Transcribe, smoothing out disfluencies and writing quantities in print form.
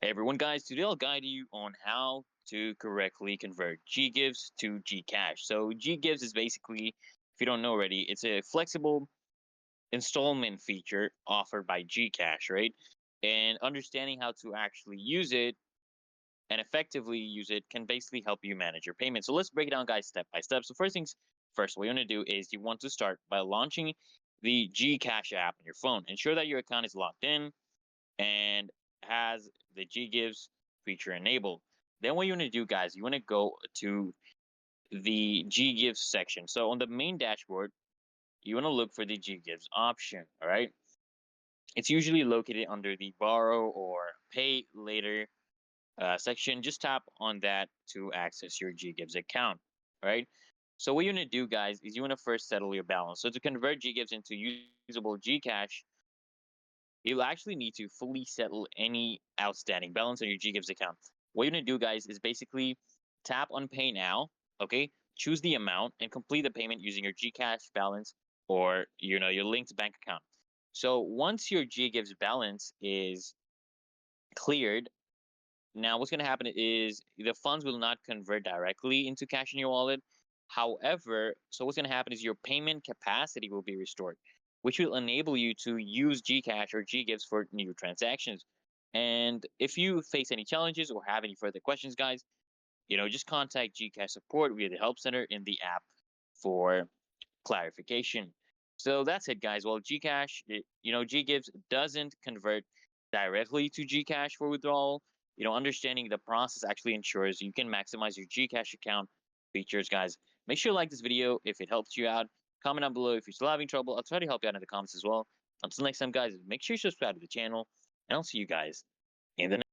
Hey everyone, guys, today I'll guide you on how to correctly convert Ggives to Gcash. So Ggives is basically, if you don't know already, it's a flexible installment feature offered by Gcash, right? And understanding how to actually use it and effectively use it can basically help you manage your payments. So let's break it down, guys, step by step. So first things first, what you want to do is you want to start by launching the Gcash app on your phone. Ensure that your account is logged in and has the Ggives feature enabled. Then what you want to do, guys, you want to go to the Ggives section. So on the main dashboard, you want to look for the Ggives option. All right, it's usually located under the borrow or pay later section. Just tap on that to access your Ggives account. All right. So what you want to do, guys, is you want to first settle your balance. So to convert Ggives into usable Gcash, you'll actually need to fully settle any outstanding balance on your Ggives account. What you're gonna do, guys, is basically tap on Pay Now. Okay, choose the amount and complete the payment using your Gcash balance or your linked bank account. So once your Ggives balance is cleared, now what's gonna happen is the funds will not convert directly into cash in your wallet. However, so what's gonna happen is your payment capacity will be restored, which will enable you to use Gcash or Ggives for new transactions. And if you face any challenges or have any further questions, guys, just contact Gcash support via the help center in the app for clarification. So that's it, guys. Well, Gcash, Ggives doesn't convert directly to Gcash for withdrawal. Understanding the process actually ensures you can maximize your Gcash account features, guys. Make sure to like this video if it helps you out. Comment down below if you're still having trouble. I'll try to help you out in the comments as well. Until next time, guys, make sure you subscribe to the channel, and I'll see you guys in the next